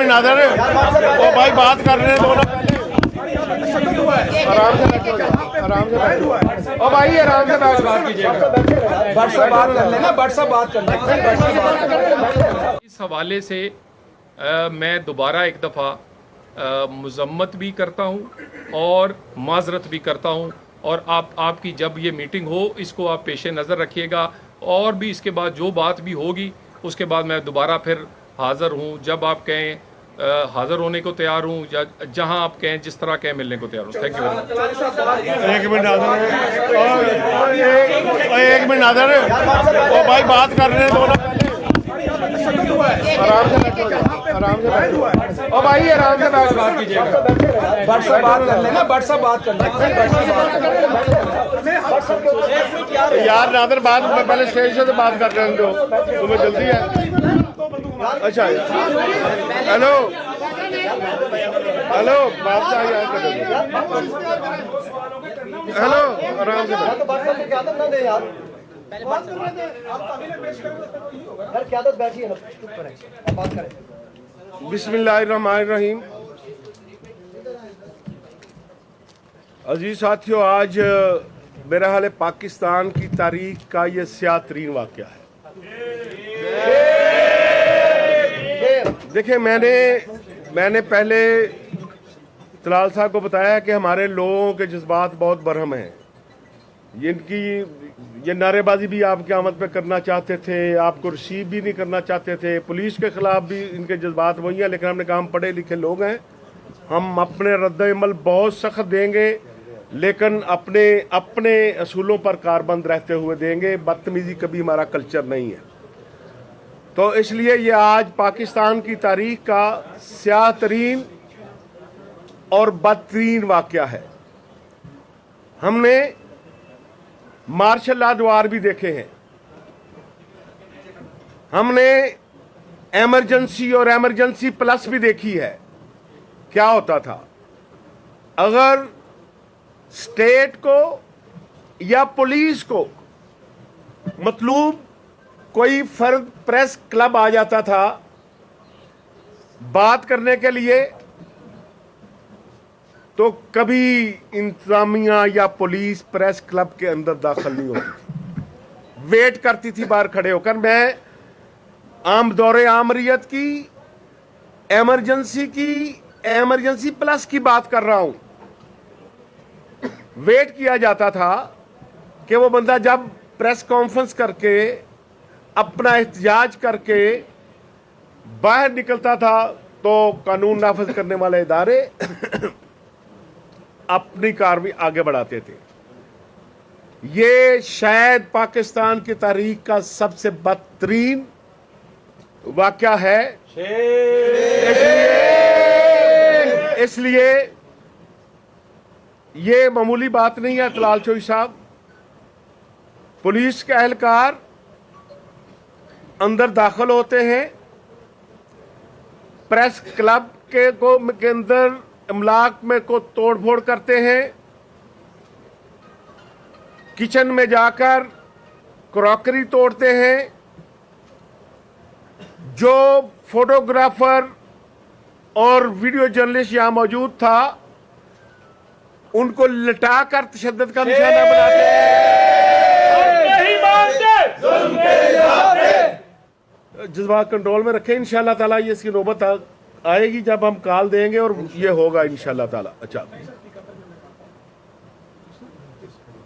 Minute Nadar, वो भाई बात कर रहे हैं दोनों, आराम से बैठो, आराम से बैठो, ओ भाई आराम से बैठ बात कीजिएगा, बट से बात कर लेना, बट से बात कर लेना। इस हवाले से मैं दोबारा एक दफ़ा मज़म्मत भी करता हूँ और माजरत भी करता हूँ, और आपकी जब ये मीटिंग हो इसको आप पेश नज़र रखिएगा, और भी इसके बाद जो बात भी होगी उसके बाद मैं दोबारा फिर हाज़िर हूँ, जब आप कहें हाज़िर होने को तैयार हूँ, या जहाँ आप कहें जिस तरह कहें मिलने को तैयार हूँ। Thank you. एक मिनट नादर, एक मिनट नादर, वो भाई बात कर रहे हैं दोनों, आराम से बैठो, आराम से बैठो, ओ भाई आराम से बैठ बात कीजिएगा, बट से बात कर लेना, बट से बात कर लेना। यार नादर बात में पहले स्टेज से तो बात कर रहे हैं, तो तुम्हें जल्दी है। अच्छा हेलो हेलो बात हेलो, आराम से बिस्मिल्लाहिर्रहमानिर्रहीम। अजीज साथियों, आज मेरा हाल पाकिस्तान की तारीख का ये स्याह तरीन वाक़या है। देखिए, मैंने पहले तलाल साहब को बताया कि हमारे लोगों के जज्बात बहुत बरहम हैं। ये नारेबाजी भी आप क़यामत पे करना चाहते थे, आपको रिसीव भी नहीं करना चाहते थे, पुलिस के ख़िलाफ़ भी इनके जज्बात वही हैं, लेकिन हमने कहा हम पढ़े लिखे लोग हैं, हम अपने रद्द-ए-अमल बहुत सख्त देंगे, लेकिन अपने असूलों पर कारबंद रहते हुए देंगे। बदतमीज़ी कभी हमारा कल्चर नहीं है। तो इसलिए ये आज पाकिस्तान की तारीख का स्याह तरीन और बदतरीन वाक़या है। हमने मार्शल लॉ द्वार भी देखे हैं, हमने एमरजेंसी और एमरजेंसी प्लस भी देखी है। क्या होता था अगर स्टेट को या पुलिस को मतलूब कोई फर्द प्रेस क्लब आ जाता था बात करने के लिए, तो कभी इंतजामिया या पुलिस प्रेस क्लब के अंदर दाखिल नहीं होती थी, वेट करती थी बाहर खड़े होकर। मैं दौरे आमरियत की एमरजेंसी प्लस की बात कर रहा हूं। वेट किया जाता था कि वो बंदा जब प्रेस कॉन्फ्रेंस करके अपना एहतजाज करके बाहर निकलता था, तो कानून नाफिज करने वाले इदारे अपनी कार्रवाई आगे बढ़ाते थे। ये शायद पाकिस्तान की तारीख का सबसे बदतरीन वाक़या है। इसलिए ये मामूली बात नहीं है। तलाल चौधरी साहब, पुलिस के एहलकार अंदर दाखिल होते हैं, प्रेस क्लब के अंदर इमलाक में को तोड़फोड़ करते हैं, किचन में जाकर क्रॉकरी तोड़ते हैं, जो फोटोग्राफर और वीडियो जर्नलिस्ट यहां मौजूद था उनको लिटाकर तशद्दुद का निशाना बनाते हैं। जज्बात कंट्रोल में रखें। इंशाल्लाह ताला ये इसकी नौबत आएगी जब हम कॉल देंगे और ये होगा इंशाल्लाह ताला। अच्छा,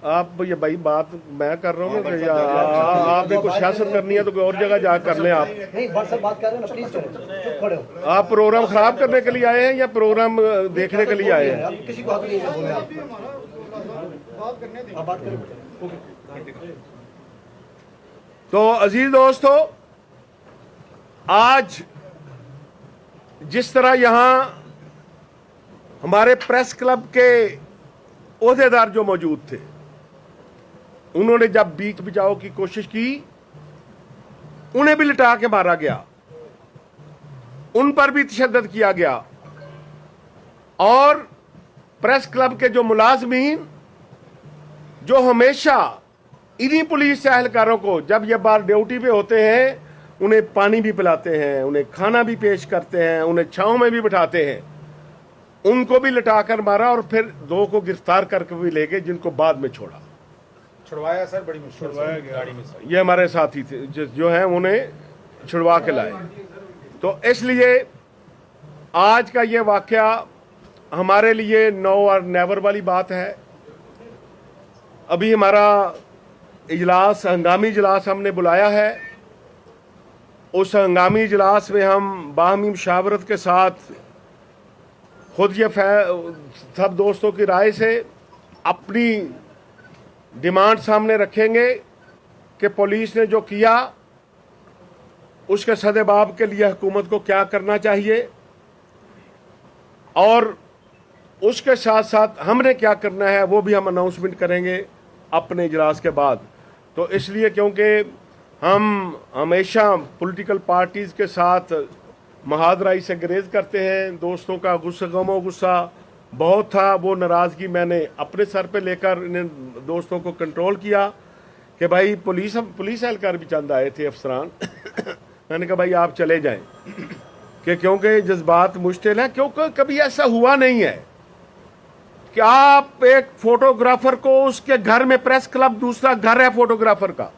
आप ये भाई बात मैं कर रहा हूँ ना, आप भी कुछ सियासत करनी है तो कोई और जगह जा कर लें। आप नहीं बात कर रहे हैं ना, प्लीज चुप खड़े हो। आप प्रोग्राम खराब करने के लिए आए हैं या प्रोग्राम देखने के लिए आए हैं? किसी को हक नहीं है बोलने, आप बात करें। तो अजीज दोस्तों, आज जिस तरह यहां हमारे प्रेस क्लब के ओहदेदार जो मौजूद थे, उन्होंने जब बीच बचाव की कोशिश की, उन्हें भी लिटा के मारा गया, उन पर भी तशद्दुद किया गया, और प्रेस क्लब के जो मुलाजमीन जो हमेशा इन्हीं पुलिस एहलकारों को जब ये बार ड्यूटी पे होते हैं उन्हें पानी भी पिलाते हैं, उन्हें खाना भी पेश करते हैं, उन्हें छांव में भी बिठाते हैं, उनको भी लटाकर मारा और फिर 2 को गिरफ्तार करके भी ले गए, जिनको बाद में छोड़ा, छुड़वाया सर, बड़ी मुश्किल से गाड़ी में से। ये हमारे साथी थे जो हैं, उन्हें छुड़वा के लाए। तो इसलिए आज का ये वाकया हमारे लिए नो और नेवर वाली बात है। अभी हमारा इजलास, हंगामी इजलास हमने बुलाया है। उस हंगामी इजलास में हम बाहमी मुशावरत के साथ खुद ये सब दोस्तों की राय से अपनी डिमांड सामने रखेंगे कि पुलिस ने जो किया उसके सदेबाब के लिए हुकूमत को क्या करना चाहिए, और उसके साथ साथ हमने क्या करना है वो भी हम अनाउंसमेंट करेंगे अपने इजलास के बाद। तो इसलिए क्योंकि हम हमेशा पॉलिटिकल पार्टीज़ के साथ महादराई से गुरेज करते हैं, दोस्तों का गुस्सा बहुत था, वो नाराज़गी मैंने अपने सर पे लेकर इन दोस्तों को कंट्रोल किया कि भाई पुलिस एहलकार भी चंद आए थे, अफसरान मैंने कहा भाई आप चले जाएं कि क्योंकि जज्बात मुश्किल है, क्योंकि कभी ऐसा हुआ नहीं है कि आप एक फोटोग्राफर को उसके घर में, प्रेस क्लब दूसरा घर है फोटोग्राफर का,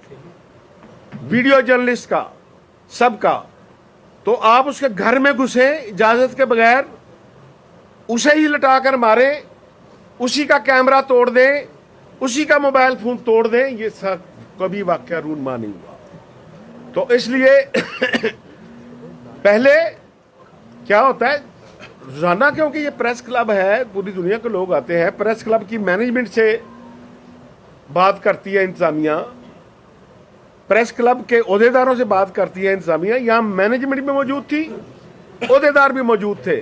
वीडियो जर्नलिस्ट का, सबका, तो आप उसके घर में घुसे इजाजत के बगैर, उसे ही लटाकर मारे, उसी का कैमरा तोड़ दें, उसी का मोबाइल फोन तोड़ दें, ये सब कभी वाकया रूनमा नहीं हुआ। तो इसलिए पहले क्या होता है रोजाना, क्योंकि ये प्रेस क्लब है, पूरी दुनिया के लोग आते हैं, प्रेस क्लब की मैनेजमेंट से बात करती है इंतजामिया, प्रेस क्लब के ओहदेदारों से बात करती है इंतजामिया। यहाँ मैनेजमेंट भी मौजूद थी, ओहदेदार भी मौजूद थे।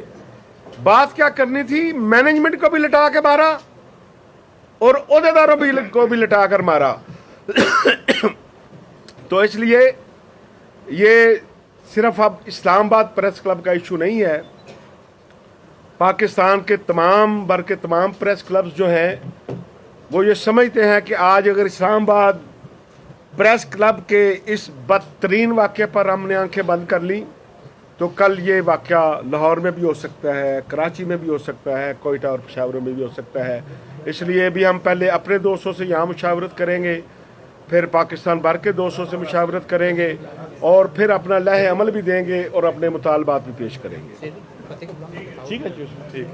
बात क्या करनी थी, मैनेजमेंट को भी लटा के मारा और ओहदेदारों को भी लटा कर मारा। तो इसलिए ये सिर्फ अब इस्लामाबाद प्रेस क्लब का इशू नहीं है, पाकिस्तान के तमाम बर के तमाम प्रेस क्लब्स जो हैं वो ये समझते हैं कि आज अगर इस्लामाबाद प्रेस क्लब के इस बदतरीन वाक़े पर हमने आंखें बंद कर ली तो कल ये वाक़या लाहौर में भी हो सकता है, कराची में भी हो सकता है, कोयटा और पेशावर में भी हो सकता है। इसलिए भी हम पहले अपने दोस्तों से यहाँ मुशावरत करेंगे, फिर पाकिस्तान भर के दोस्तों से मुशावरत करेंगे और फिर अपना लह अमल भी देंगे और अपने मुतालबात भी पेश करेंगे। ठीक है जी, ठीक।